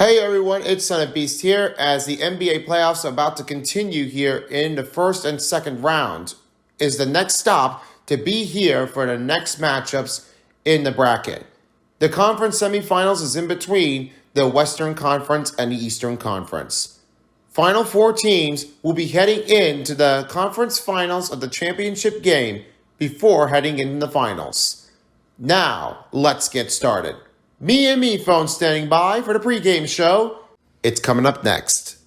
Hey everyone, it's Son of Beast here as the NBA playoffs are about to continue here in the first and second round. Is the next stop to be here for the next matchups in the bracket. The conference semifinals is in between the Western Conference and the Eastern Conference. Final four teams will be heading into the conference finals of the championship game before heading into the finals. Now, let's get started. Me and Me Phone standing by for the pregame show. It's coming up next.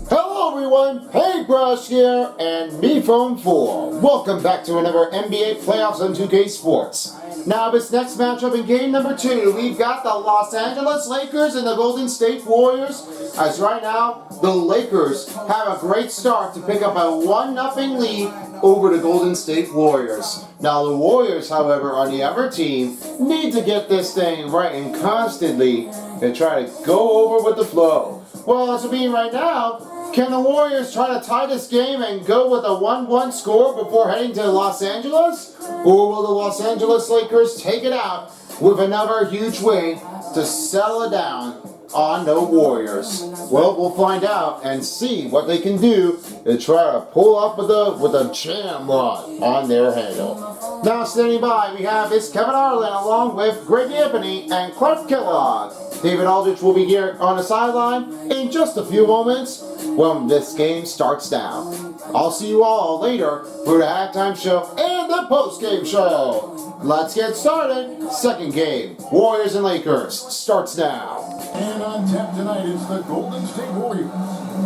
Hello everyone, Hey Brush here and Me Phone 4. Welcome back to another NBA Playoffs on 2K Sports. Now this next matchup in game number 2, we've got the Los Angeles Lakers and the Golden State Warriors. As right now, the Lakers have a great start to pick up a 1-0 lead over the Golden State Warriors. Now the Warriors, however, on the other team, need to get this thing right and constantly and try to go over with the flow. Well, as I mean right now, can the Warriors try to tie this game and go with a 1-1 score before heading to Los Angeles? Or will the Los Angeles Lakers take it out with another huge win to settle it down on the Warriors? Well, we'll find out and see what they can do to try to pull up with a jam rod on their handle. Now standing by, we have is Kevin Harlan along with Greg Anthony and Clark Kellogg. David Aldridge will be here on the sideline in just a few moments when this game starts down. I'll see you all later for the halftime show and the post-game show. Let's get started. Second game, Warriors and Lakers, starts now. And on tap tonight is the Golden State Warriors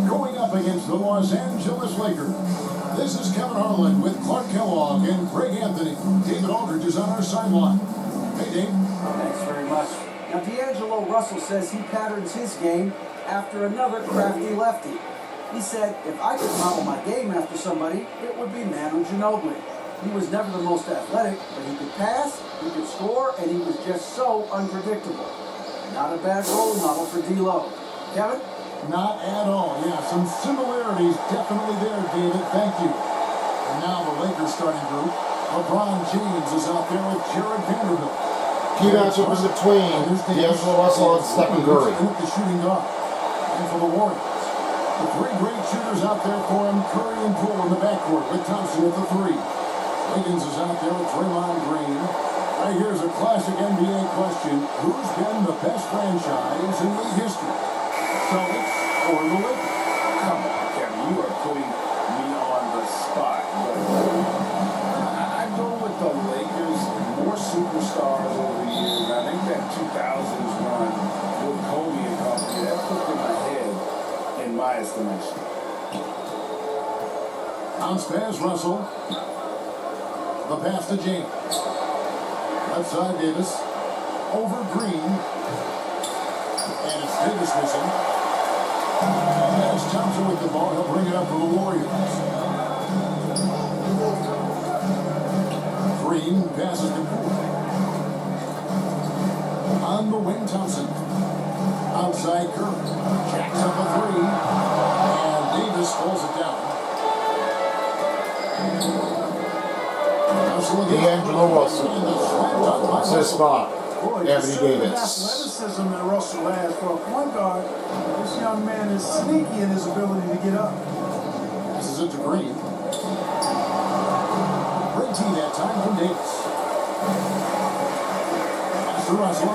going up against the Los Angeles Lakers. This is Kevin Harlan with Clark Kellogg and Greg Anthony. David Aldridge is on our sideline. Hey, Dave. Thanks very much. Now, D'Angelo Russell says he patterns his game after another crafty lefty. He said, if I could model my game after somebody, it would be Manu Ginobili. He was never the most athletic, but he could pass, he could score, and he was just so unpredictable. Not a bad role model for D'Lo. Kevin? Not at all. Yeah, some similarities definitely there, David. Thank you. And now the Lakers starting group. LeBron James is out there with Jared Vanderbilt. Key matchup in between D'Angelo Russell and Stephen Curry. The shooting guard. And for the Warriors, the three great shooters out there for him, Curry and Poole in the backcourt with Thompson at the three. Wiggins is out there with Draymond Green. Right here's a classic NBA question. Who's been the best franchise in league history? Celtics or the Lakers? Come on, Kevin, you are putting me on the spot. I go with the Lakers. More superstars over the years. I think that 2000s run with Kobe and company, that put them ahead in my estimation. Bounce pass, Russell. The pass to James. Left side, Davis. Over Green. And it's Davis missing. There's Thompson with the ball. He'll bring it up for the Warriors. Green passes to Poole. On the wing, Thompson. Outside Curry. Jacks up a three. And Davis pulls it down. D'Angelo Russell. It's his spot. Anthony Davis. Athleticism that Russell has for a point guard. This young man is sneaky in his ability to get up. This is it to Green. Great team that time from Davis. Pass to Russell.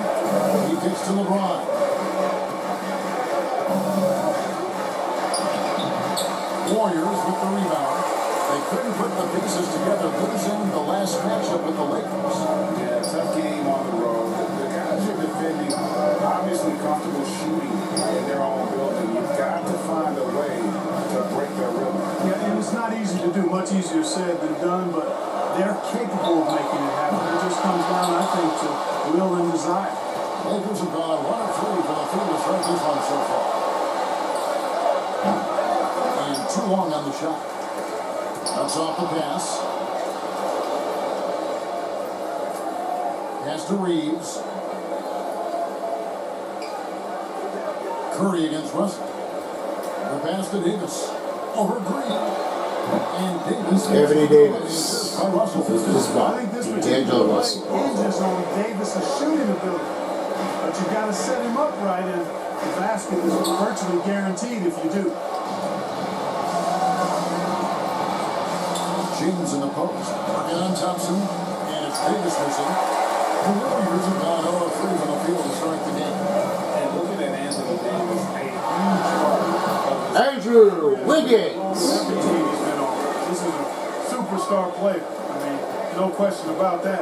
He kicks to LeBron. Warriors with the rebound. They couldn't put the pieces together, losing the last matchup with the Lakers. Yeah, tough game on the road. The guys are defending, obviously comfortable shooting in their own building. You've got to find a way to break their rhythm. Yeah, and it's not easy to do. Much easier said than done, but they're capable of making it happen. It just comes down, I think, to will and desire. Lakers have gone 1 of 3 for the field start this one so far. And too long on the shot. Cuts off the pass. Pass to Reeves. Curry against Russell. The pass to Davis. Over Green. And Davis. Anthony Davis. By Russell. This I think this particular D'Angelo play Russell. hinges on Davis' shooting ability. But you got to set him up right, and the basket is virtually guaranteed if you do. James in the post. Working on Thompson. And it's Davis missing. The Warriors have gone 0 of 3 from the field to start the game. And looking at Anthony Davis, a huge part of this. Andrew Wiggins. Every team he's been on. This is a superstar player. I mean, no question about that.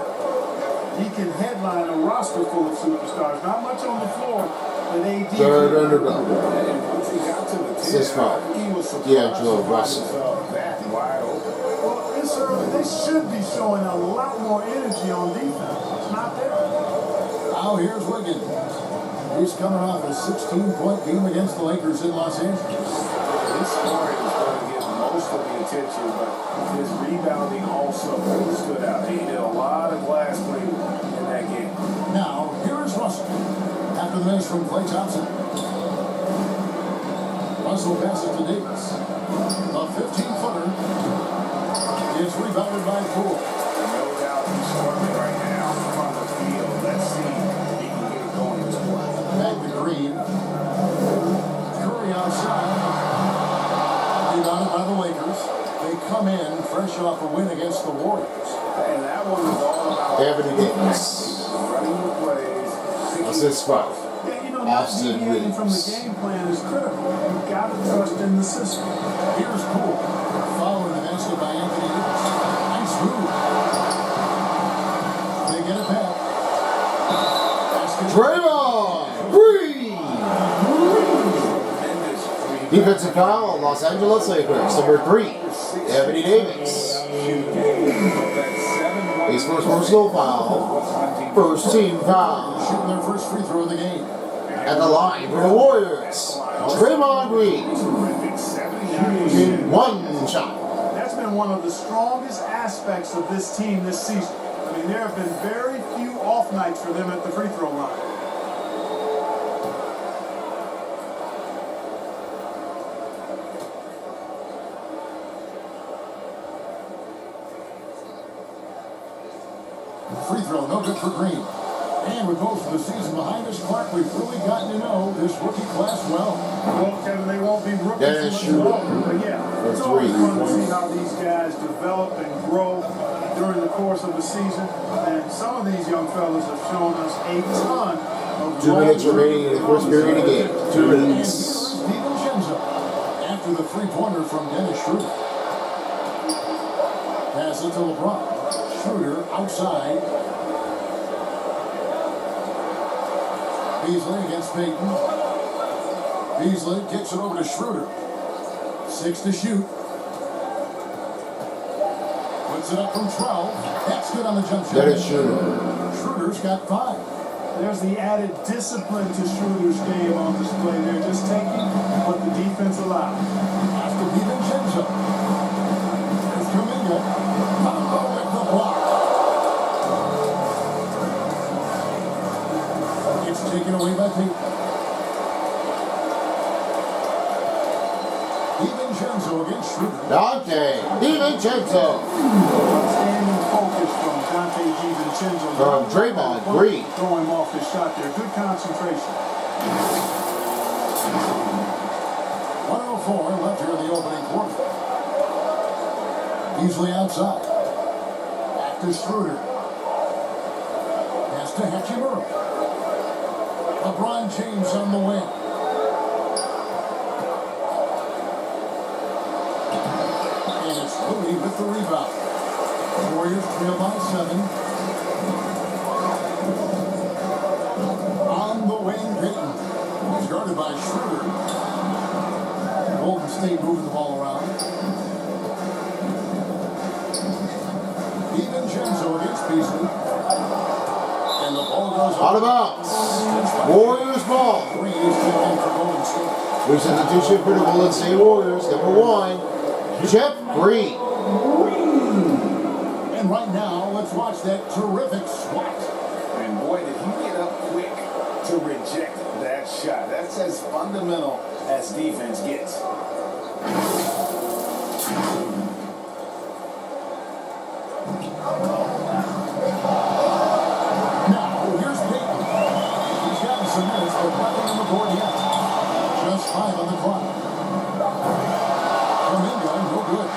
He can headline a roster full of superstars. Not much on the floor, but AD. Third underdog. And once he got to the 10, This foul. he was surprised D'Angelo to find Russell. himself that wide open. Well, it's early. They should be showing a lot more energy on defense. It's not there. Now here's Wiggins. He's coming off a 16-point game against the Lakers in Los Angeles. His scoring is going to get most of the attention, but his rebounding also stood out. He did a lot of glass cleaning in that game. Now, here is Russell. After the miss from Klay Thompson. Russell passes to Davis. A 15-footer. It's rebounded by Poole. No doubt he's scoring right now from the field. Let's see if he can get it going this morning. Back to Green. Curry outside. Rebounded by the Lakers. They come in fresh off a win against the Warriors. And that one was all about Anthony Davis. running the plays. That's his spot. Yeah, you know, not Austin deviating from the Reeves. game plan is critical. You've got to trust in the system. Here's Poole. Following the basket by Anthony Davis. Nice move. They get it back. Basket. Draymond Green. Defensive foul on Los Angeles Lakers. Number 3, Anthony Davis. His first personal foul. First team foul. Shooting their first free throw of the game. At the line for the Warriors. Draymond Green. In one shot. That's been one of the strongest aspects of this team this season. I mean, there have been very few off nights for them at the free throw line. Free throw, no good for Green. And with most of the season behind us, Clark, we've really gotten to know this rookie class well. Well, Kevin, they won't be rookies Dennis much Schroeder. longer, but yeah, it's For always three. fun to see how these guys develop and grow during the course of the season. And some of these young fellas have shown us a ton of 2 minutes remaining in the first period of the game. 2 And minutes. here's DiVincenzo after the three-pointer from Dennis Schroeder. Pass it to LeBron. Schroeder outside. Beasley against Payton. Beasley kicks it over to Schroeder. 6 to shoot. Puts it up from 12. That's good on the jump shot. Dennis Schroeder. Schroeder's got 5. There's the added discipline to Schroeder's game on display there, just taking what the defense allows. Pass to DiVincenzo. There's Kuminga. Mambo with the block. It's taken away by Payton. DiVincenzo against Schroeder. Dante DiVincenzo. Outstanding focus from Dante DiVincenzo. From Draymond Green. Throw him off his shot there. Good concentration. 1:04 left here in the opening quarter. Beasley outside. Back to Schroeder. Pass to Hachimura. LeBron James on the wing. And it's Looney with the rebound. Warriors trail by 7. On the wing, Payton. He's guarded by Schroeder. Golden State moving the ball around. DiVincenzo against Beasley. And the ball goes Out of bounds. Warriors ball. 3 is taken for Golden State. New substitution for the Golden State Warriors. Number 1, Jeff Green. And right now, let's watch that terrific swat. And boy, did he get up quick to reject that shot. That's as fundamental as defense gets. nothing on the board yet. Just 5 on the clock. Kaminga, no good.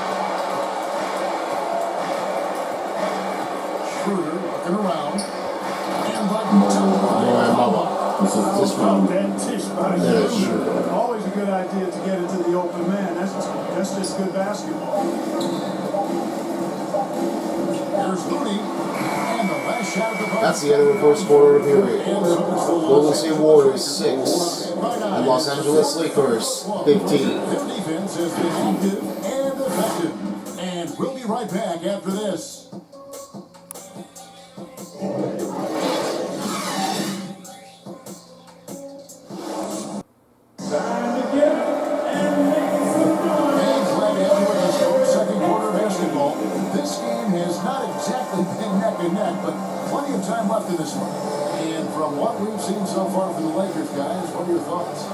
Schroeder looking around. And This one. That tish by Schroeder. Always a good idea to get into the open man. That's just good basketball. Here's Looney. And the last shot of the ball. That's the end of the first quarter of the period. Golden State Warriors 6 and Los Angeles Lakers 15. Their defense has been active and effective. And we'll be right back after this. But plenty of time left in this one. And from what we've seen so far from the Lakers, guys, what are your thoughts?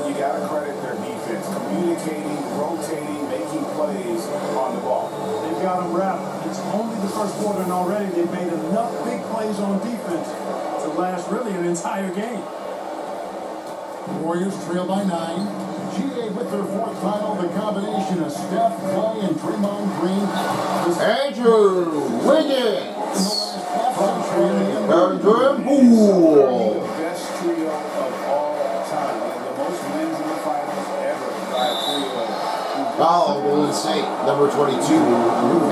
You got to credit their defense, communicating, rotating, making plays on the ball. They've got them wrapped. It's only the first quarter, and already they've made enough big plays on defense to last really an entire game. Warriors trail by 9. GA with their 4th title, the combination of Steph, Clay, and Draymond Green. Andrew Wiggins. The best trio of all time, and the most wins in the finals ever by a trio. Foul on Golden State, number 22,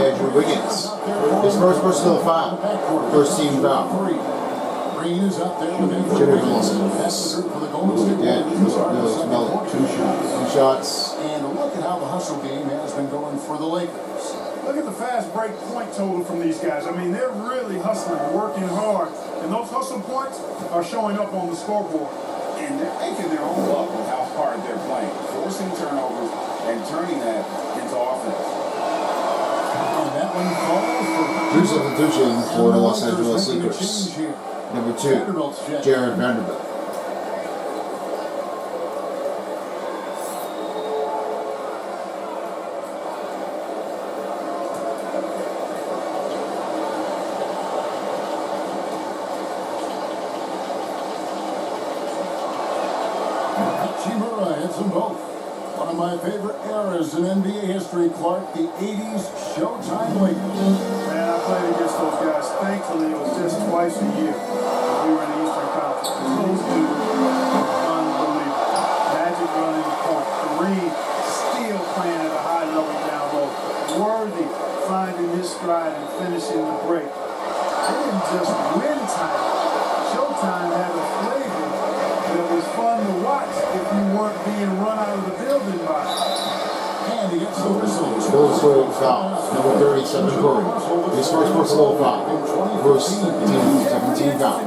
Andrew Wiggins. His first personal foul, first team foul. Green is up there with Jimmy Wilson. That's the group for the Golden State Warriors. 2 shots. And look at how the hustle game has been going for the Lakers. Look at the fast break point total from these guys. I mean, they're really hustling, working hard, and those hustle points are showing up on the scoreboard. And they're making their own luck with how hard they're playing, forcing turnovers and turning that into offense. And that one falls for Two substitution for the Los Angeles Lakers. Number 2, Jared Vanderbilt. Hachimura hits them both. One of my favorite eras in NBA history, Clark, the 80s Showtime Lakers. Man, I played against those guys. Thankfully, it was just twice a year. We were in the Eastern Conference. Those dudes, unbelievable. Magic running the point. Kareem still playing at a high level down low. Worthy finding his stride and finishing the break. They didn't just win time. Showtime had a flavor that was fun to watch if you weren't being run out of the building by it. And he gets the whistle. Golden State foul, number 37, Curry. His first personal foul, first team 17 foul.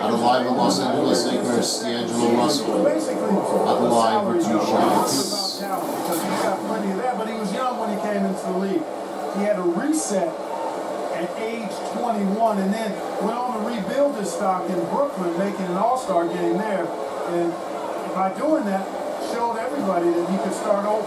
Out of line with Los Angeles Lakers, D'Angelo Russell. Out the line for 2 shots. Because he's got plenty of that, but he was young when he came into the league. He had a reset at age 21 and then went on to rebuild his stock in Brooklyn, making an all-star game there. And by doing that, showed everybody that he could start over.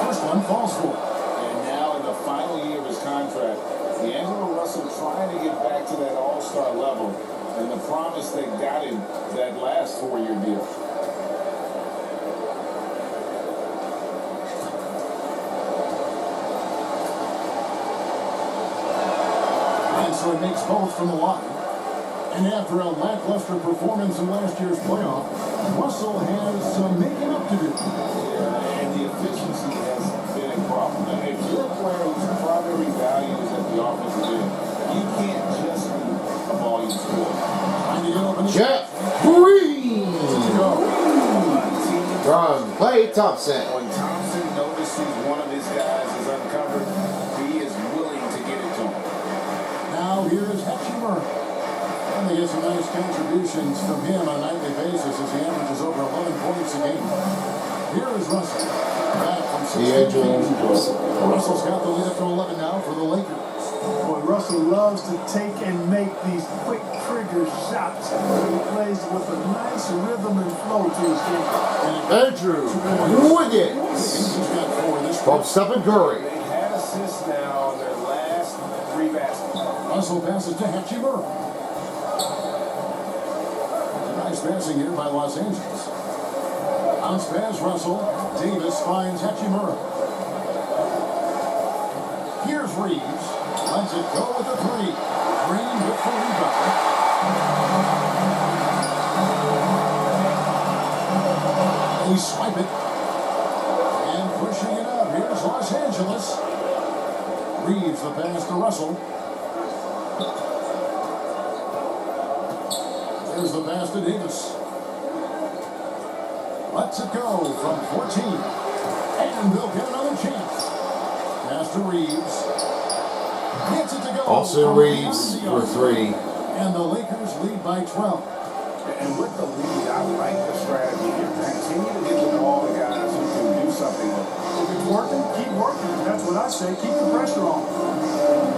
First one falls for. And now in the final year of his contract, D'Angelo Russell trying to get back to that all-star level, and the promise they got him that last 4-year deal. And so it makes both from the line. And after a lackluster performance in last year's playoff, Russell has some making up to do. And the efficiency has been a problem. Now, if you're a player whose primary value is at the offensive end, you can't just be a volume scorer. Trying to get open. Jeff Green from Klay Thompson. When Thompson notices one of his guys is uncovered, he is willing to get it to him. Now here's Hachimura. And they get some nice contributions from him on a nightly basis as he averages over 11 points a game. Here is Russell. Back from 16. Russell's got the lead up to 11 now for the Lakers. Boy, Russell loves to take and make these quick trigger shots. He plays with a nice rhythm and flow to his game. Andrew Wiggins from Stephen Curry. They had assists now on their last 3 baskets. Russell passes to Hachimura. passing here by Los Angeles. Bounce pass, Russell. Davis finds Hachimura. Here's Reeves. Lets it go with the three. Green with the rebound. They swipe it. And pushing it up. Here's Los Angeles. Reeves the pass to Russell. There's the pass to Davis. Lets it go from 14. And they'll get another chance. Pass to Reeves. Gets it to go. Also Reeves for three. And the Lakers lead by 12. And with the lead, I like the strategy here. Continue to get the ball to guys who can do something with it. If it's working, keep working. That's what I say. Keep the pressure on.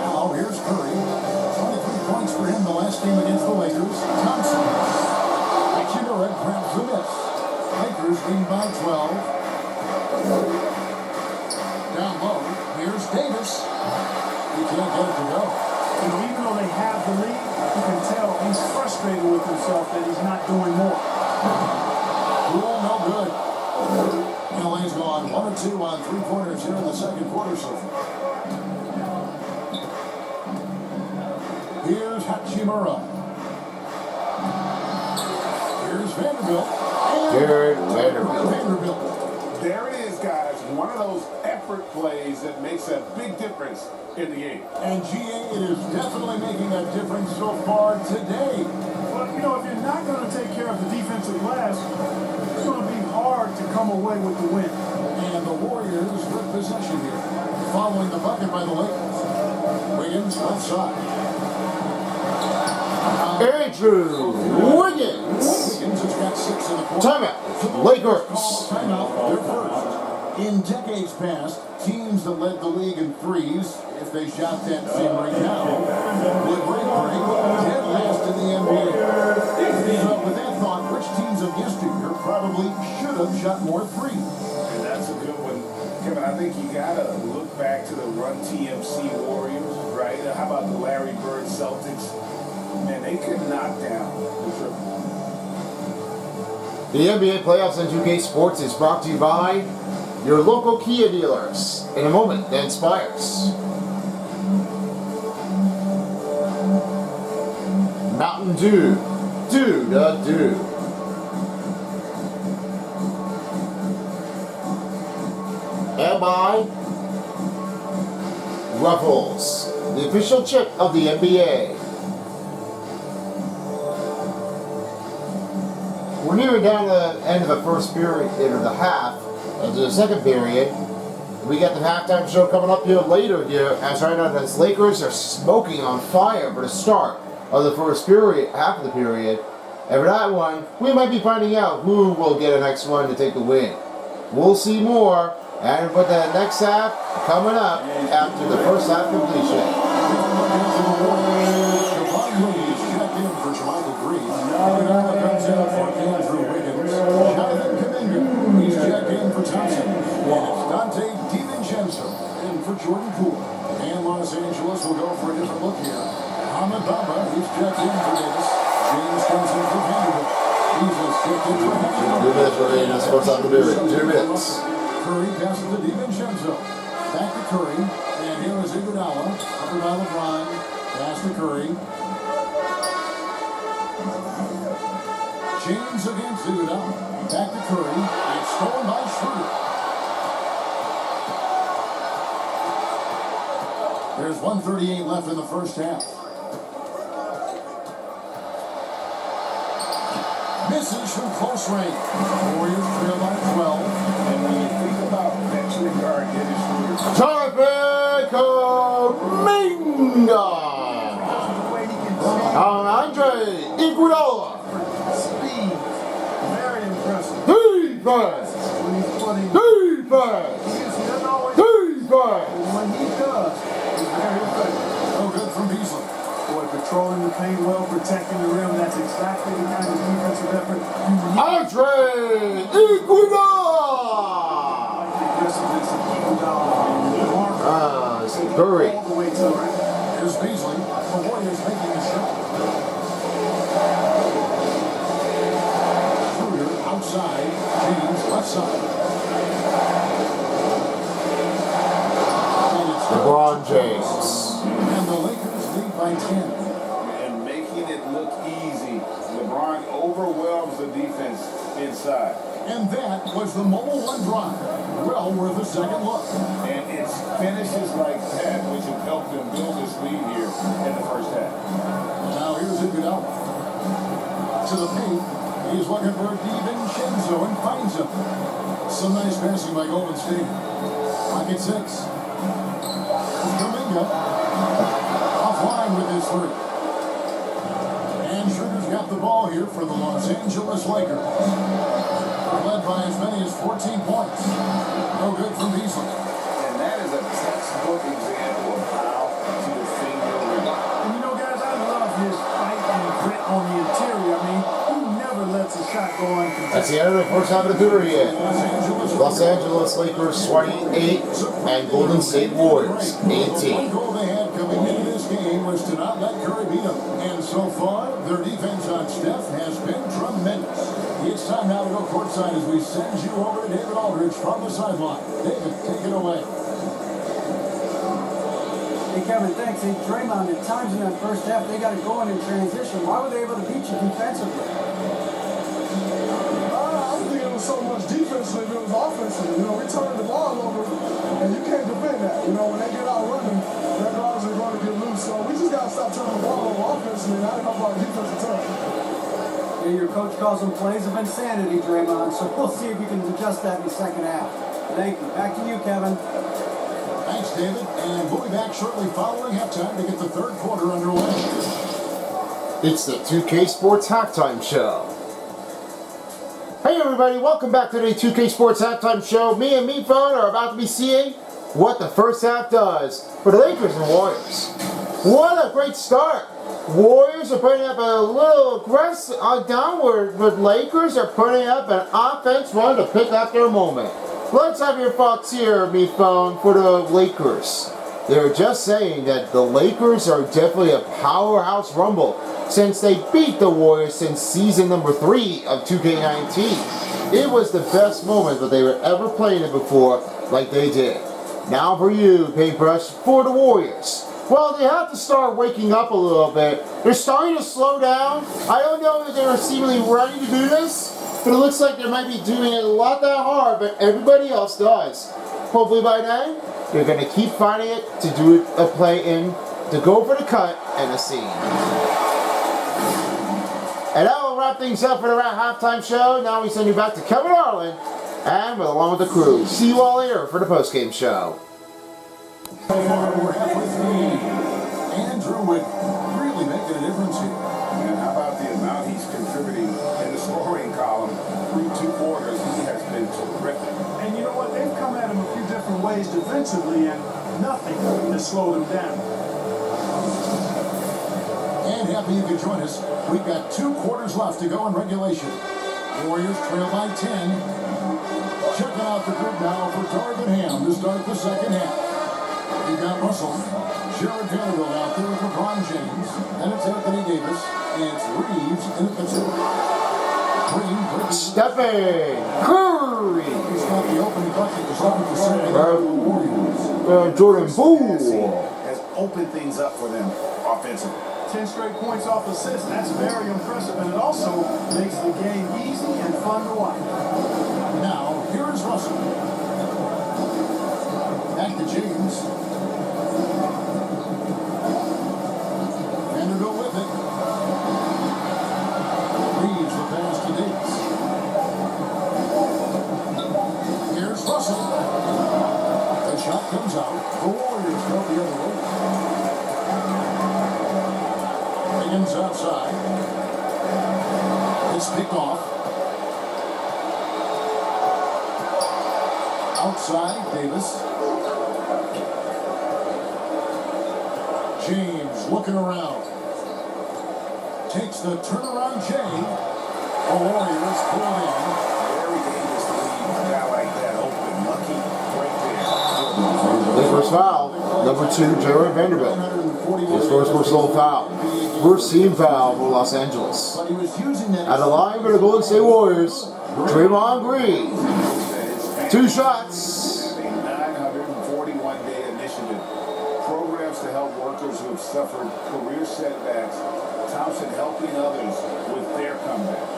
Now here's Curry. 23 points for him the last game against the Lakers. Thompson. Hachimura grabs the miss. Lakers lead by 12. Down low. Here's Davis. He can't get it to go. You know, even though they have the lead, you can tell he's frustrated with himself that he's not doing more. Rule no good. LA's gone 1 or 2 on 3-pointers here in the second quarter so far. Here's Hachimura. Here's Vanderbilt. Jared Vanderbilt. There it is, guys. One of those effort plays that makes a big difference in the game. And GA is definitely making a difference so far today. But, you know, if you're not going to take care of the defensive glass, it's going to be hard to come away with the win. And the Warriors with possession here. Following the bucket by the Lakers. Wiggins left side. Andrew Wiggins. Wiggins has got 6 in the quarter. Timeout. Lakers. Timeout, their first. In decades past, teams that led the league in threes, if they shot that same rate now, would break dead last in the NBA. So with that thought, which teams of yesteryear probably should have shot more threes? And that's a good one. Kevin, I think you got to look back to the Run TMC Warriors, right? How about the Larry Bird Celtics? Man, they could knock down the triple. The NBA playoffs on 2K Sports is brought to you by your local Kia dealers. In a moment, that inspires. Mountain Dew. Do the do. And by Ruffles, the official chip of the NBA. We're nearing down the end of the first period, into the half, into the second period. We got the halftime show coming up here later here, as right now the Lakers are smoking on fire for the start of the first period, half of the period. And for that one, we might be finding out who will get the next one to take the win. We'll see more, and with the next half coming up after the first half completion. He's checked in for Thompson. Dante DiVincenzo in for Jordan Poole. And Los Angeles will go for a different look here. Ahmed Bamba, he's checked in for Davis. James comes in for Vanderbilt. He's checked in for Vanderbilt. 2 minutes remaining, that's what's on the period. 2 minutes. Curry passes to DiVincenzo. Back to Curry. And here is Iguodala. Up by LeBron. Pass to Curry. James against Iguodala. Back to Curry. It's stolen by Schroeder. There's 1:38 left in the first half. Misses from close range. Warriors trail by 12. And when you think about veteran guard Dennis Schroeder, Jonathan Kuminga. The way he can Andre Iguodala. speed, very impressive. Defense. When he's putting, Defense. he doesn't always, Defense. but when he does, he's very effective. No good from Beasley. Boy, patrolling the paint well, protecting the rim, that's exactly the kind of defensive effort you need. Andre Iguodala. Like the aggressiveness of Iguodala. Curry. All the way to the rim. Here's Beasley. The Warriors making a shot. left side. LeBron James. And the Lakers lead by 10. And making it look easy. LeBron overwhelms the defense inside. And that was the mobile one drive. Well worth a second look. And it's finishes like that which have helped them build this lead here in the first half. Now here's Iguodala. To the paint. He's looking for DiVincenzo and finds him. Some nice passing by Golden State. Pocket 6. Kuminga. Offline with his three. And Schroeder's got the ball here for the Los Angeles Lakers. Led by as many as 14 points. No good from Beasley. And that is a textbook example of how to defend your rim. And you know, guys, I love his fight and grit on the interior. I mean, he never lets a shot go uncontested. That's the end of the first half of the period. Los Angeles Lakers 28 and Golden State Warriors 18. One goal they had coming into this game was to not let Curry beat them. And so far, their defense on Steph has been tremendous. It's time now to go courtside as we send you over to David Aldridge from the sideline. David, take it away. Hey, Kevin, thanks. Hey, Draymond, at times in that first half, they got it going in transition. Why were they able to beat you defensively? I don't think it was so much defensively, it was offensively. You know, we turned the ball over, and you can't defend that. You know, when they get out running, their guards are going to get loose. So we just got to stop turning the ball over offensively, and that'll help our defensive turn. Yeah, your coach calls them plays of insanity, Draymond, so we'll see if you can adjust that in the second half. Thank you. Back to you, Kevin. Thanks, David. And we'll be back shortly following halftime to get the third quarter underway. It's the 2K Sports Halftime Show. Hey everybody, welcome back to the 2K Sports Halftime Show. Me and Meatphone are about to be seeing what the first half does for the Lakers and Warriors. What a great start. Warriors are putting up a little aggressive downward, but Lakers are putting up an offense run to pick up their moment. Let's have your thoughts here, Meatphone, for the Lakers. They're just saying that the Lakers are definitely a powerhouse rumble since they beat the Warriors since season number 3 of 2K19. It was the best moment that they were ever playing it before like they did. Now for you, Paintbrush, for the Warriors. Well, they have to start waking up a little bit. They're starting to slow down. I don't know if they're seemingly ready to do this, but it looks like they might be doing it a lot that hard, but everybody else does. Hopefully by then, they're going to keep finding it to do a play in, to go for the cut and a scene. And that will wrap things up for the halftime show. Now we send you back to Kevin Harlan, and along with the crew. See you all later for the postgame show. So far, we're halfway through the game. Andrew would really making a difference here. And how about the amount he's contributing in the scoring column through 2 quarters? He has been terrific. And you know what? They've come at him a few different ways defensively, and nothing has slowed him down. And happy you could join us. We've got 2 quarters left to go in regulation. Warriors trail by 10. Checking out the group now for Darvin Ham to start the second half. You've got Russell, Jared Vanderbilt out there with LeBron James, and it's Anthony Davis, and it's Reeves in at the 2. Green, Stepping Curry. He's got the open bucket to start the second half of the Warriors. Jordan Poole has opened things up for them offensively. 10 straight points off assists, that's very impressive, and it also makes the game easy and fun to watch. Now, here is Russell. Back to James. Vanderbilt with it. Reeves the pass to Davis. Here's Russell. The shot comes out. The Warriors go the other way. Higgins outside. It's picked off. Outside, Davis. James looking around. Takes the turnaround J. The Warriors pull in. Very dangerous to leave a guy like that open. Lucky right there. Lakers foul. Number 2, Jared Vanderbilt. His first personal foul. First team foul for Los Angeles. At the line for the Golden State Warriors, Draymond Green. 2 shots. 941-day initiative. Programs to help workers who have suffered career setbacks. Thompson helping others with their comeback.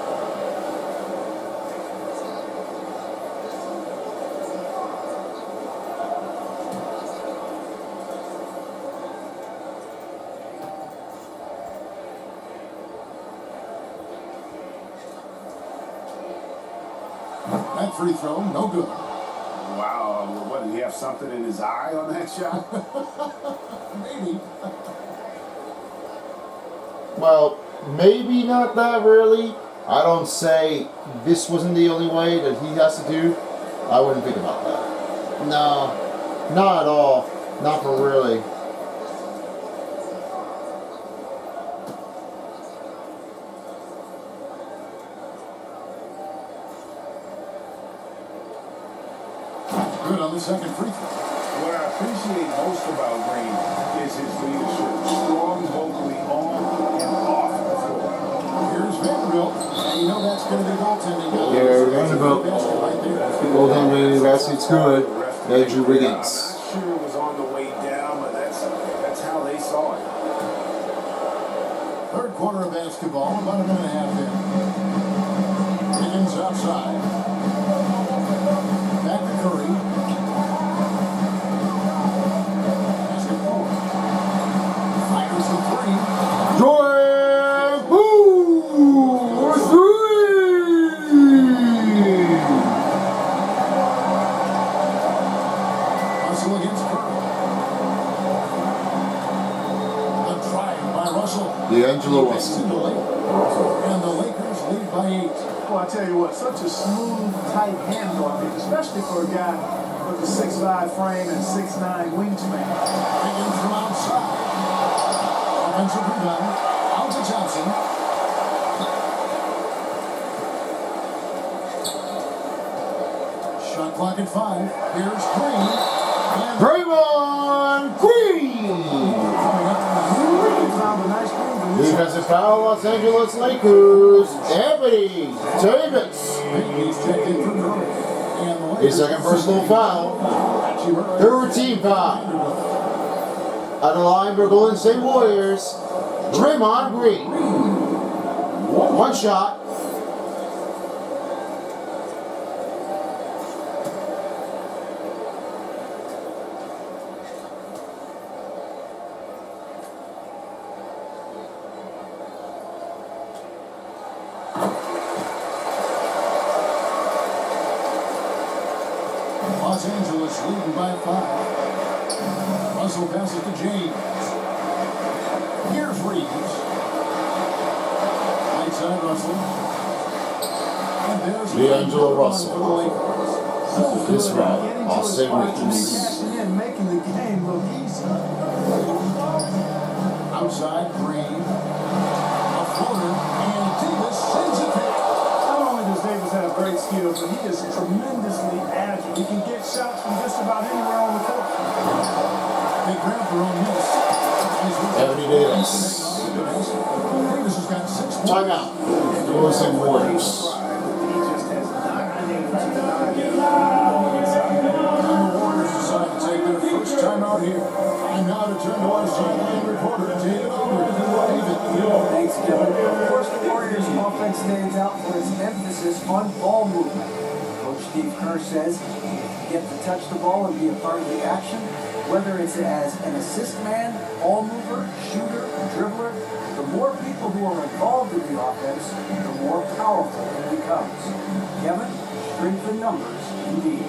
That free throw, no good. Wow, what, did he have something in his eye on that shot? Maybe. Well, maybe not that really. I don't say this wasn't the only way that he has to do. I wouldn't think about that. No, not at all. Not for really. Good on the second free throw. What I appreciate most about Green is his leadership. Strong vocally on and off the floor. Here's Vanderbilt. And you know that's going to be goaltending. Yeah, Vanderbilt. Right there. Goaltending, basket's good. Andrew I'm Wiggins. not sure it was on the way down, but that's how they saw it. Third quarter of basketball, about a minute and a half in. Wiggins outside. Back to Curry. Basket 4. Fires the 3. Jordan Poole! 3! Russell against Curry. A drive by Russell. D'Angelo Russell. And the Lakers lead by 8. Well, I tell you what, such a smooth, tight handle, I mean, especially for a guy with a 6'5" frame and 6'9" wingspan. Wiggins from outside. Offensive rebound. Out to Johnson. Shot clock at 5. Here's Green. And Draymond Green! coming up. He found a nice groove in this. Defensive foul, Los Angeles Lakers. Anthony Davis. He's checked in for Curry. And the His Lakers. second personal foul. Third team foul. At the line for Golden State Warriors, Draymond Green. 1 shot. Los Angeles leading by 5. Russell passes to James. Here's Reeves. Right side Russell. And there's D'Angelo for the Russell. Lakers. This round, Getting to I'll his say spots and then Reeves. cashing in, making the game look easy. Outside Green. A floater. And Davis sends it back. Not only does Davis have great skills, but he is tremendously agile. He can get shots from just about anywhere on the court. They grab their own miss. Anthony Davis. Davis has got 6 points. Timeout. Golden State Warriors. He just has not been able to deny it. And the Warriors decide to take their first time out here. And now to turn to our sideline reporter, David Aldridge. David. Thanks, Kevin. Of course, the Warriors' offense stands out for its emphasis on ball movement. Coach Steve Kerr says if you get to touch the ball and be a part of the action, whether it's as an assist man, ball mover, shooter, dribbler, the more people who are involved in the offense, the more powerful it becomes. Kevin, strength in numbers, indeed.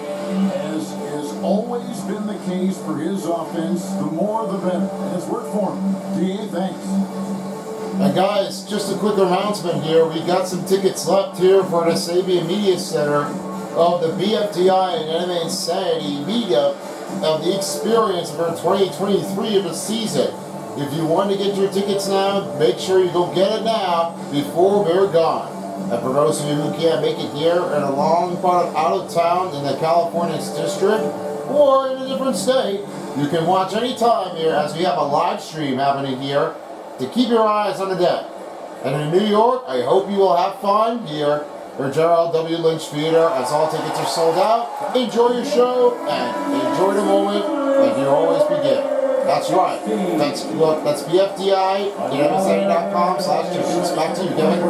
As has always been the case for his offense, the more the better. And it's worked for him. DA, thanks. And guys, just a quick announcement here. We got some tickets left here for the Sabian Media Center of the BFTI and Anime Insanity media of the experience for 2023 of the season. If you want to get your tickets now, make sure you go get it now before they're gone. And for those of you who can't make it here in a long part of out of town in the California district or in a different state, You can watch anytime here as we have a live stream happening here to keep your eyes on the deck. And in New York, I hope you will have fun here for Gerald W. Lynch Theater as all tickets are sold out. Enjoy your show and enjoy the moment like you always begin. That's right. That's BFDI, MSA.com/tickets. Back to you, Kevin.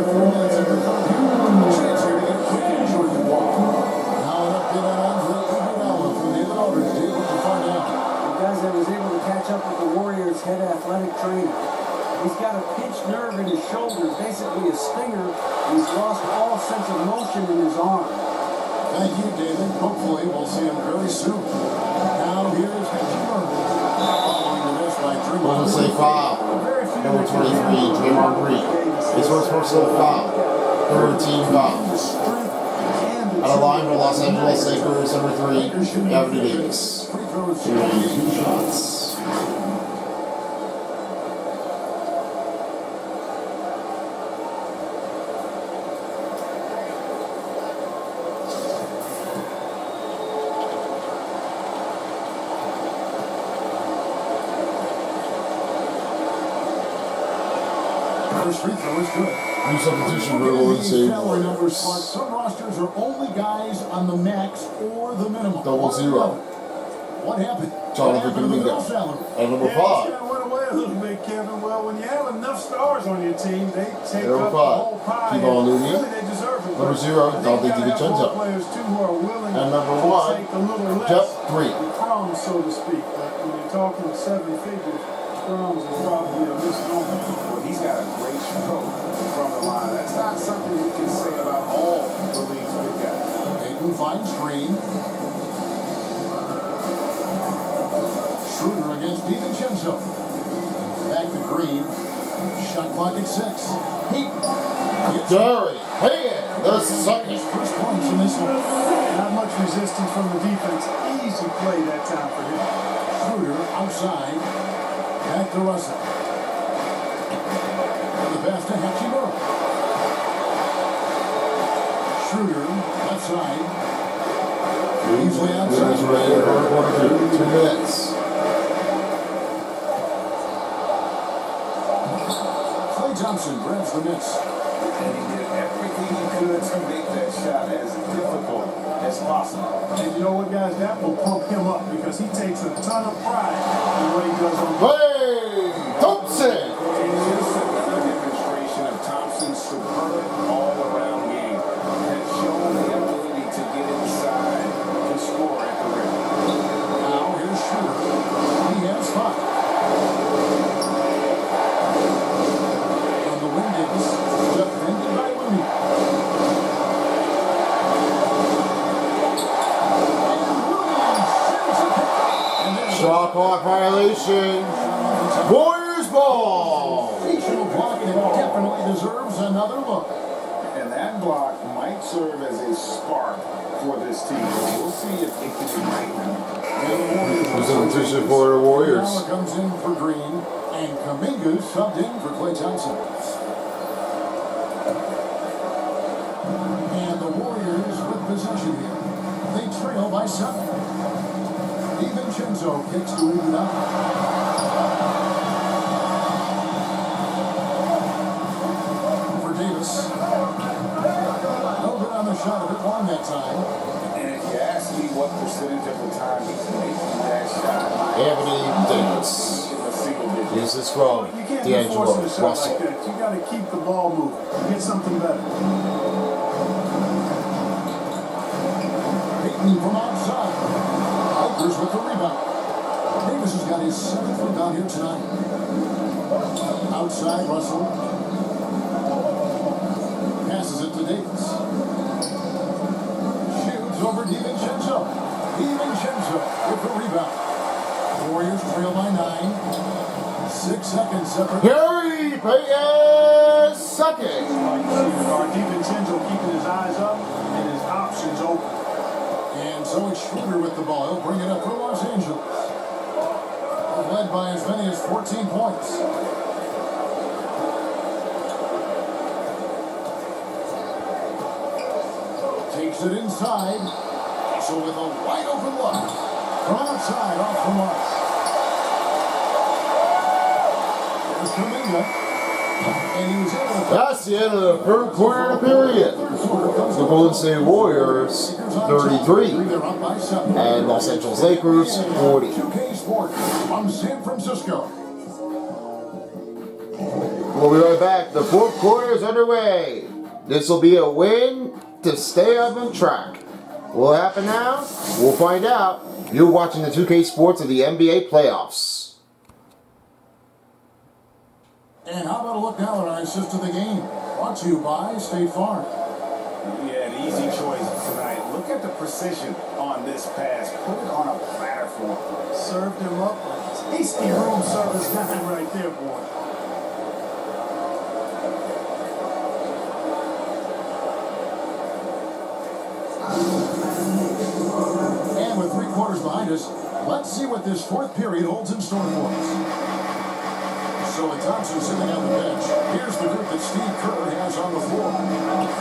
Guys, I was able to catch up with the Warriors' head athletic trainer. He's got a pinched nerve in his shoulder, basically a stinger, and he's lost all sense of motion in his arm. Thank you, David. Hopefully we'll see him very soon. Now here's Hector. Following the miss by Golden State foul. Number 23, Draymond Green. His first personal foul. Third team foul. At a line for Los Angeles Lakers, number 3, Anthony Davis. 2 shots. First free throw is good. New substitution for Golden State Warriors. Some rosters are only guys on the max or the minimum. Double zero. What happened? Jonathan Kuminga. And number 5. Yeah, went away a little bit, Kevin. Well, when you have enough stars on your team, they take Number up the 5. whole pie. Kevon and Looney. really, they deserve it. Number 0, Dante DiVincenzo. Players too who are willing And number to 1, take a little less. Jeff 3. The crumbs, so to speak. But when you're talking 7 figures, crumbs is probably a misnomer. Well, he's got a great stroke from the line. That's not something you can say about all the league's big guys. Ayton finds Green. Schroeder against DiVincenzo. Back to Green. Shot clock at 6. Heat. Jerry Hayden, the second. First points in this one. Not much resistance from the defense. Easy play that time for him. Schroeder outside. Back to Russell. The pass to Hachimura. Schroeder left side. Easily outside. 2 minutes. Klay Thompson grabs the miss. And he did everything he could to make that shot as difficult as possible. And you know what, guys? That will pump him up because he takes a ton of pride in what he does on the Klay Thompson. And just another demonstration of Thompson's superb all-around game. Has shown the ability to get inside and score at the rim. Now here's Schroeder. He has 5. On the wing Davis. Defended by Looney. Shot clock violation. Warriors ball. Sensational block that definitely deserves another look. And that block might serve as a spark for this team. We'll see if it can ignite them. Substitution for the Warriors. Now comes in for Green, and Kuminga subbed in for Klay Thompson. And the Warriors with possession here. They trail by 7. DiVincenzo kicks to even up. For Davis. No good on the shot, a bit long that time. And if you ask me what percentage of the time he's making that shot, Anthony Davis. in a single digit. This is from You can't be D'Angelo forcing a shot Russell. like that. You got to keep the ball moving. Get something better. Payton from outside. Akers with the rebound. Davis has got his 7th rebound here tonight. Outside, Russell. Passes it to Davis. Shoots over DiVincenzo. DiVincenzo with the rebound. Warriors trail by 9. 6 seconds separate. Gary Payton second. Like you see the guard, DiVincenzo keeping his eyes up and his options open. And so it's Schroeder with the ball. He'll bring it up for Los Angeles. Led by as many as 14 points. Takes it inside. So with a wide open look. From outside, off the mark. Kuminga. And he was able to... That's the end of the third quarter of the period. The Golden State Warriors 33 and Los Angeles Lakers 40. 2K Sports from San Francisco. We'll be right back. The fourth quarter is underway. This will be a win to stay up on track. What will happen now? We'll find out. You're watching the 2K Sports of the NBA playoffs. And how about a look now at our assist of the game? Brought to you by State Farm. Yeah, the easy choice tonight. Look at the precision on this pass. Put it on a platter for him. Served him up. Tasty room service guy right there, boy. And with 3 quarters behind us, let's see what this fourth period holds in store for us. So with Thompson sitting on the bench, here's the group that Steve Kerr has on the floor.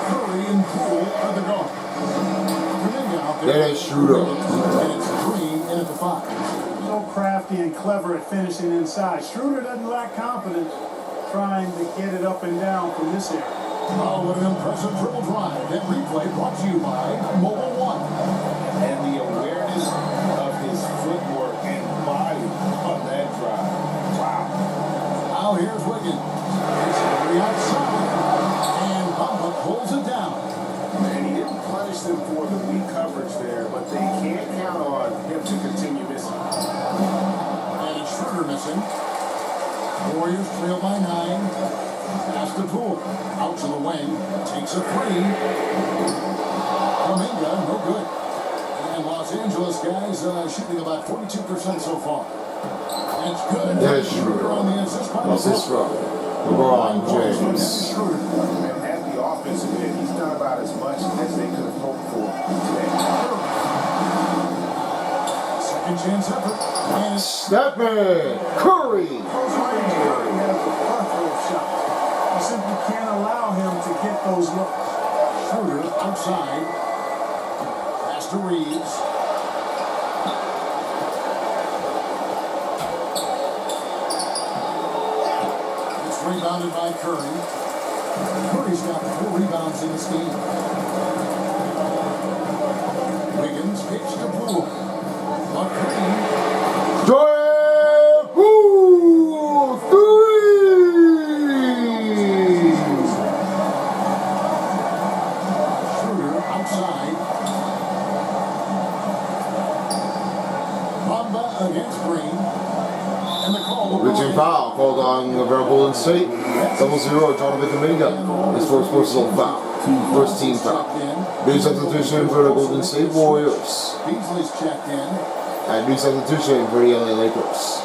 Curry and Poole are the guard. Kuminga out there. That is Schroeder. And it's Green in at the 5. So crafty and clever at finishing inside. Schroeder doesn't lack confidence trying to get it up and down from this area. Oh, what an impressive dribble drive. That replay brought to you by Mobile One. And the awareness of his footwork and body on that drive. Wow. Now here's Wiggins. It's Curry outside. And Bamba pulls it down. And he didn't punish them for the weak coverage there, but they can't count on him to continue missing. And Schroeder missing. Warriors trail by 9. Pass to Poole. Out to the wing. Takes a 3. Kuminga, no good. And Los Angeles guys shooting about 42% so far. It's good. There's Schroeder. On the assist by Assist from LeBron James. Schroeder. And at the offensive end, he's done about as much as they could have hoped for today. Second chance effort. And Stephen Curry. Curry has a plethora of shots. You simply can't allow him to get those looks. Schroeder outside. Pass to Reeves. It's rebounded by Curry. Curry's got 4 rebounds in this game. Wiggins pitch to Poole. But Green. Jordan Poole 3. Schroeder outside. Bamba against Green. And the call will Reaching foul called on the Golden State. 0-0, Jonathan Kuminga. His first personal foul. First team foul. New substitution for the Golden State Warriors. Beasley's checked in. And new substitution for the LA Lakers.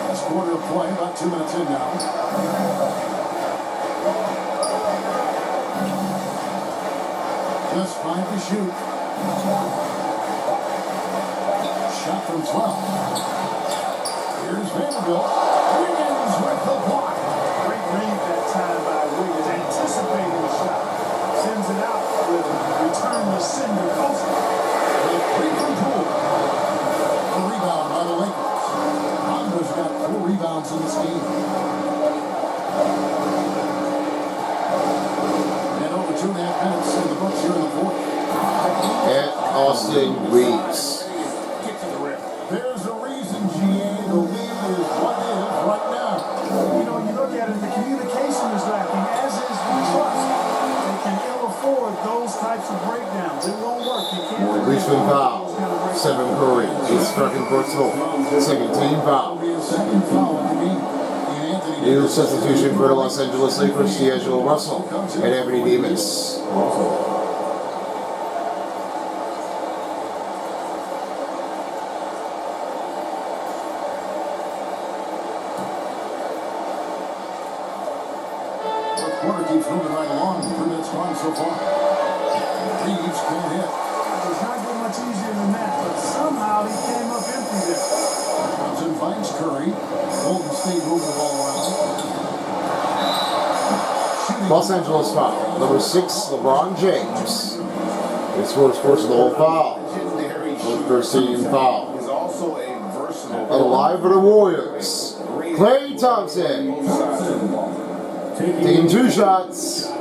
Last quarter of play, about 2 minutes in now. Just 5 to shoot. Shot from 12. Here's Vanderbilt. Wiggins with the block. Great read that time by Wiggins, anticipating the shot. Sends it out with return the sender coast. With 3 from Poole. A rebound by the Lakers. Honda's got 4 rebounds in this game. And over 2.5 minutes in the books here in the fourth. And Austin Reeves. Get to the rim. There's a reason, GA. The lead is what is right now. You know, you look at it, the communication is lacking, as is the trust. They can ill afford those types of breakdowns. It won't work. You can't. Richmond foul. Stephen Curry. His second personal. Second team foul. That'll be his second foul of the game. And Anthony New substitution for the Los Angeles Lakers, D'Angelo Russell and Anthony Davis. Fourth quarter keeps moving right along. 3 minutes gone so far. Reeves can't hit. It's not getting much easier than that, but somehow he came up empty there. Thompson finds Curry. Golden State moving the ball around. Shooting. Los Angeles foul. Number 6, LeBron James. His first personal foul. Legendary First team foul. is also a versatile. Alive for the Warriors. Klay Thompson taking 2 shots.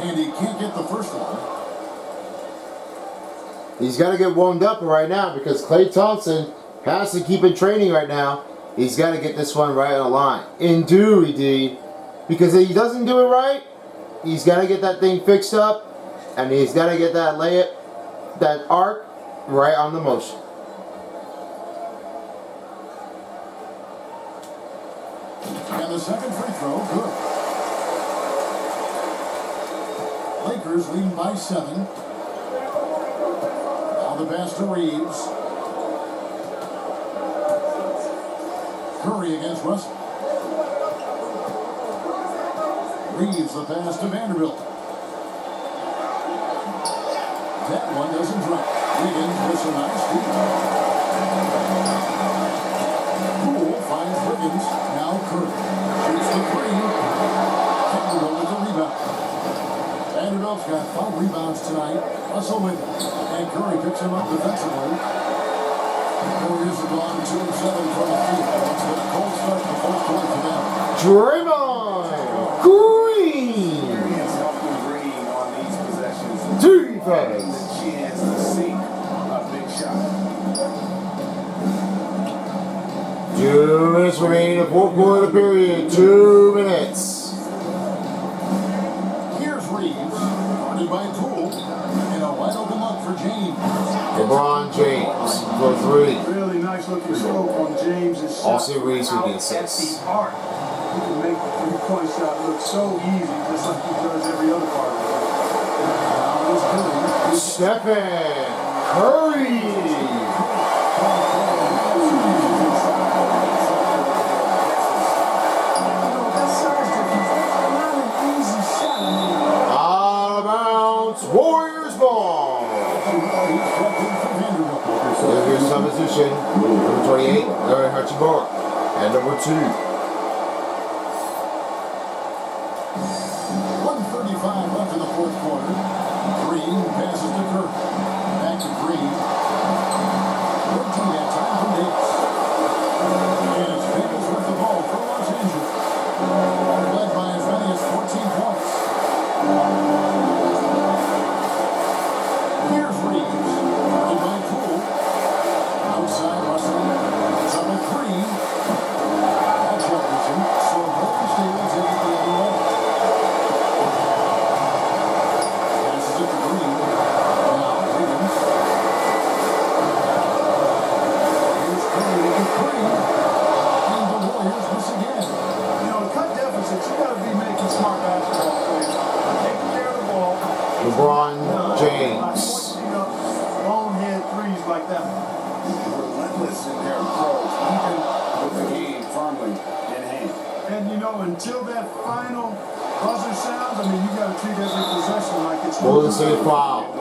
And he can't get the first one. He's got to get warmed up right now because Klay Thompson has to keep in training right now. He's got to get this one right on the line. Indeed. Because if he doesn't do it right, he's got to get that thing fixed up. And he's got to get that layup, that arc, right on the motion. And the second free throw, good. Lakers leading by 7. Now the pass to Reeves. Curry against Russell. Reeves the pass to Vanderbilt. That one doesn't drop. Wiggins with some nice feet. Poole finds Wiggins. Now Curry. Shoots the 3. Vanderbilt with the rebound. Vanderbilt's got 5 rebounds tonight. Russell with it. And Curry picks him up defensively. Warriors have gone 2 and 7 from the field. It's been a cold start to the first quarter for them. Draymond Green. Experience helped them green on these possessions. Defense. The chance to sink a big shot. 2 minutes remain in the fourth quarter of the period. 2 minutes. Here's Reeves, guarded by Poole, and a wide open look for James. LeBron James for 3. Really nice looking stroke on James's shot. Also Reeves with the Out assist. at the arc. He can make the three-point shot look so easy, just like he does every other part of it. Now is Curry. Stephen Curry. That size difference, not an easy shot. I mean, Out of bounds. Warriors ball. Here's substitution. Number 28, Larry Hachimura. And number 2. 1:35 left in the fourth quarter. Green passes to Curry. Back to Green. 14 got time for Davis. And it's Davis with the ball for Los Angeles. Led by as many as 14 points. Here's Reeves. Guarded by Poole. Outside Russell. Double 3. That's Jefferson. So Golden State will take it the other way. Passes it to Green. Now Wiggins. Here's Curry to get Green. And the Warriors miss again. you know, cut deficits, you got to be making smart basketball plays. Taking care of the ball. LeBron Not James. forcing up bonehead threes like that. Relentless in their approach, even with the game firmly in hand. And you know, until that final buzzer sounds, I mean, you got to treat every possession like it's Golden State foul.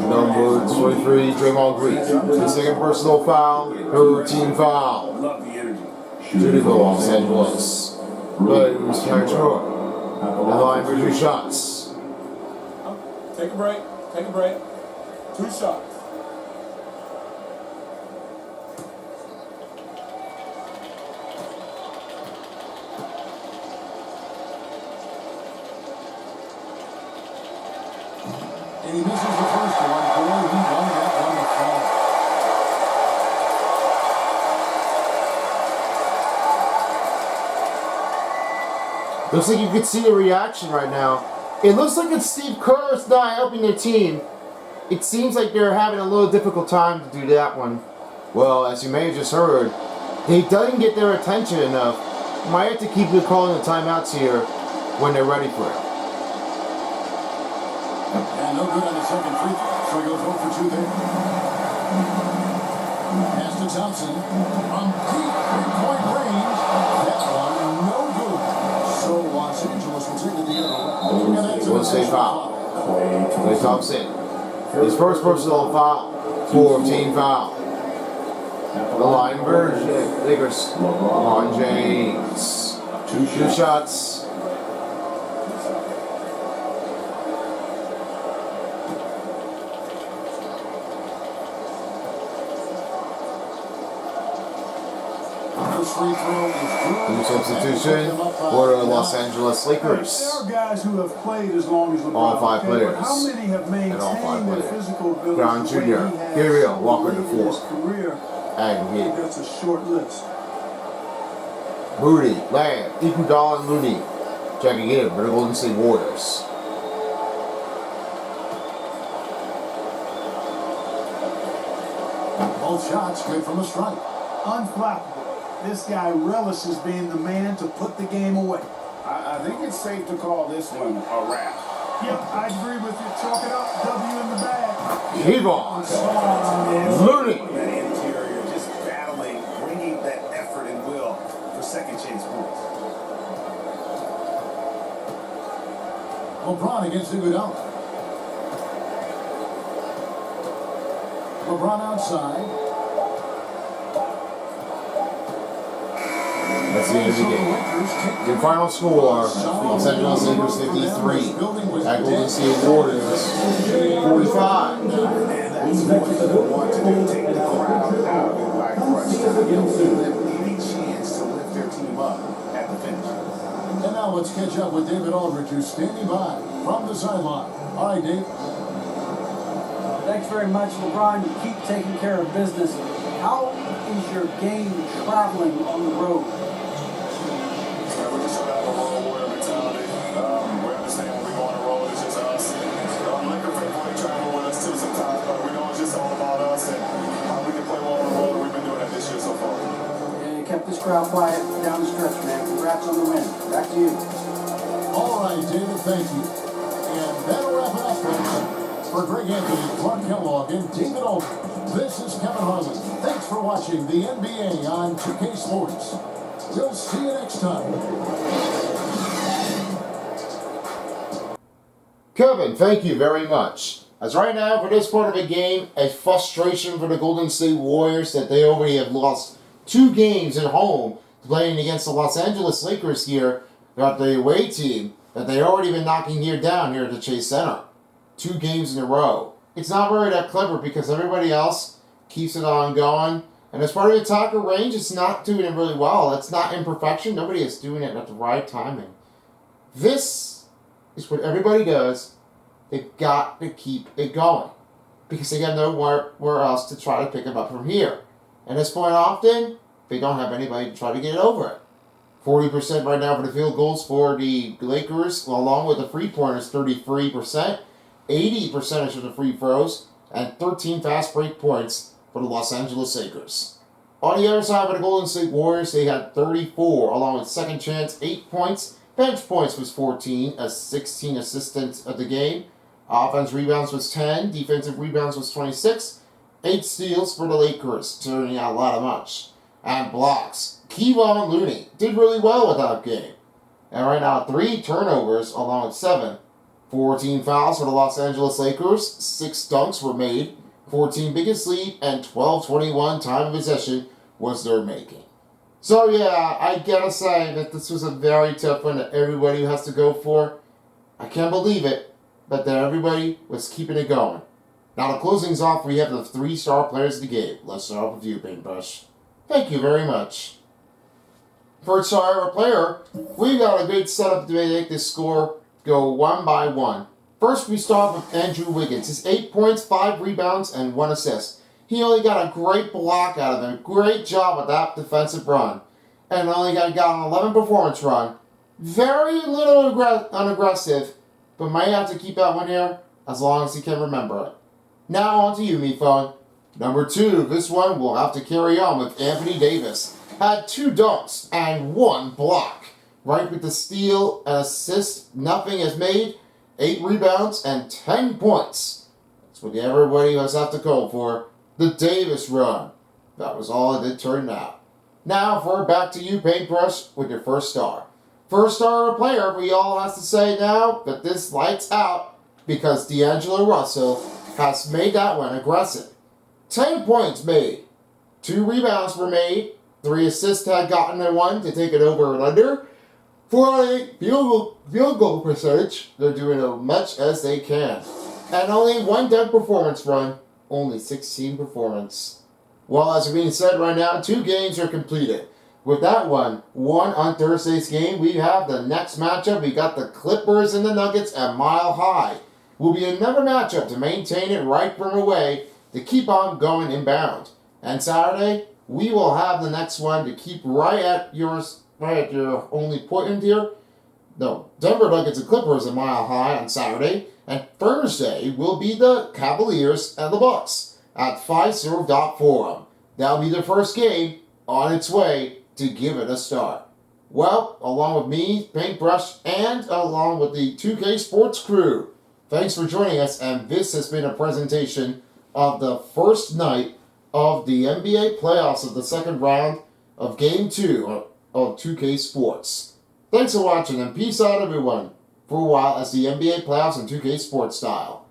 Number 23, Draymond Green. His second personal foul. Her team foul. Love the energy. Shooting for Los Angeles. Blaze Hachimura. The line for 2 shots. Take a break. Take a break. 2 shots. And he misses the first one. Boy, he wanted that one to fall. Looks like you can see the reaction right now. It looks like it's Steve Kerr's not helping their team. It seems like they're having a little difficult time to do that one. Well, as you may have just heard, he doesn't get their attention enough. Might have to keep calling the timeouts here when they're ready for it. And no good on the second free throw. So he goes 0 for 2 there. Pass to Thompson. From deep three-point range. That one no good. So Los Angeles will take it the other way. Golden State foul. Klay Thompson. His first personal foul. 14 foul. The line version. Lakers. LeBron James. Two shots. Free throw is good. New substitution for the Los Angeles Lakers. There are guys who have played as long as LeBron. All five okay, players. But how many have maintained all five their players. physical ability? Brown the way Jr., he has Gabriel, Walker late to in his 4. career? Aggregate. That's a short list. Moody, Lamb, Iguodala, and Looney checking in for the Golden State Warriors. Both shots good from the strike. Unflappable. This guy relishes being the man to put the game away. I think it's safe to call this one a wrap. Yep, I agree with you. Chalk it up. W in the bag. Kevon Looney. That interior, just battling, bringing that effort and will for second chance points. LeBron against Iguodala. LeBron outside. That's the end of the game. The final score, Los Angeles Lakers 53, at Golden State Warriors 45. And that's what you want to do, take the crowd out of it by crunch time. You don't give them any chance to lift their team up at the finish. And now let's catch up with David Aldridge, who's standing by from the sideline. All right, Dave. Thanks very much, LeBron. You keep taking care of business. How is your game traveling on the road? We're just about the road warrior mentality. We understand when we go on the road, it's just us. Laker faithful, they travel with us too sometimes, but we know it's just all about us and how we can play well on the road. We've been doing that this year so far. And you kept this crowd quiet down the stretch, man. Congrats on the win. Back to you. All right, David, thank you. And that'll wrap it up, folks. For Greg Anthony, Clark Kellogg, and David Aldridge, this is Kevin Harlan. Thanks for watching the NBA on 2K Sports. We'll see you next time. Kevin, thank you very much. As right now, for this part of the game, a frustration for the Golden State Warriors that they already have lost 2 games at home playing against the Los Angeles Lakers here. Got the away team that they already been knocking here down here at the Chase Center. 2 games in a row. It's not very that clever because everybody else keeps it on going. And as part of the attacker range, it's not doing it really well. That's not imperfection. Nobody is doing it at the right timing. This is what everybody does. They've got to keep it going. Because they got nowhere else to try to pick them up from here. And this point often, they don't have anybody to try to get it over it. 40% right now for the field goals for the Lakers, along with the three-pointers, 33%. 80% of the free throws, and 13 fast break points for the Los Angeles Lakers. On the other side for the Golden State Warriors, they had 34, along with second chance, 8 points. Bench points was 14, as 16 assistants of the game. Offense rebounds was 10, defensive rebounds was 26. 8 steals for the Lakers, turning out a lot of much. And blocks. Kevon Looney did really well with that game. And right now, 3 turnovers, along with 7. 14 fouls for the Los Angeles Lakers, 6 dunks were made, 14 biggest lead, and 12-21 time of possession was their making. So yeah, I gotta say that this was a very tough one that everybody has to go for. I can't believe it, but that everybody was keeping it going. Now to close things off, we have the 3-star players of the game. Let's start off with you, Paintbrush. Thank you very much. For a star player, we got a great setup to make this score go one by one. First, we start with Andrew Wiggins. His 8 points, 5 rebounds, and 1 assist. He only got a great block out of him. Great job with that defensive run. And only got an 11 performance run. Very little unaggressive, but might have to keep that one here as long as he can remember it. Now on to you, me phone. Number 2, this one will have to carry on with Anthony Davis. Had 2 dunks and 1 block. Right with the steal and assist, nothing is made. 8 rebounds and 10 points. That's what everybody has have to go for. The Davis run. That was all it did turn out. Now for back to you, Paintbrush, with your first star. first star player, we all have to say now that this lights out because D'Angelo Russell has made that one aggressive. 10 points made. 2 rebounds were made. 3 assists had gotten in one to take it over and under. 48 field goal percentage. They're doing as much as they can. And only 1 dunk performance run. Only 16 performance. Well, as being said right now, 2 games are completed. With that one on Thursday's game, we have the next matchup. We got the Clippers and the Nuggets at Mile High. Will be another matchup to maintain it right from away to keep on going inbound. And Saturday, we will have the next one to keep right at your only point in here. No, Denver Nuggets and Clippers at Mile High on Saturday. And Thursday will be the Cavaliers and the Bucks at Fiserv Forum. That'll be the first game on its way to give it a start. Well, along with me, Paintbrush, and along with the 2K Sports crew, thanks for joining us, and this has been a presentation of the first night of the NBA playoffs of the second round of Game 2 of 2K Sports. Thanks for watching, and peace out, everyone, for a while as the NBA playoffs in 2K Sports style.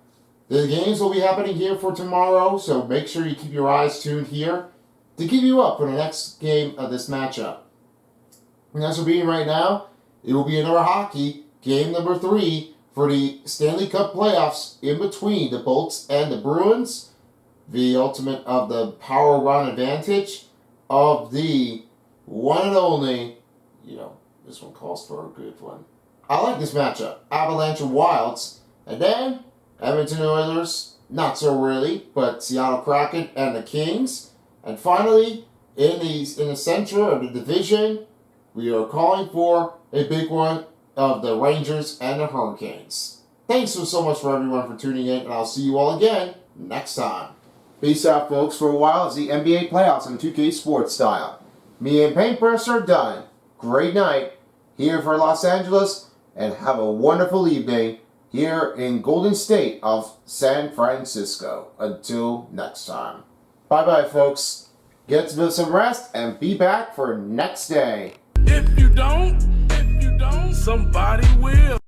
The games will be happening here for tomorrow, so make sure you keep your eyes tuned here to keep you up for the next game of this matchup. And as we're being right now, it will be another hockey, game number 3 for the Stanley Cup playoffs in between the Bolts and the Bruins. The ultimate of the power run advantage of the one and only, this one calls for a good one. I like this matchup. Avalanche and Wilds. And then Edmonton Oilers, not so really, but Seattle Kraken and the Kings. And finally, in the center of the division, we are calling for a big one of the Rangers and the Hurricanes. Thanks so much for everyone for tuning in, and I'll see you all again next time. Peace out, folks, for a while as the NBA playoffs in 2K Sports style. Me and Paintbrush are done. Great night here for Los Angeles, and have a wonderful evening here in Golden State of San Francisco. Until next time. Bye-bye, folks. Get some rest and be back for next day. If you don't, somebody will.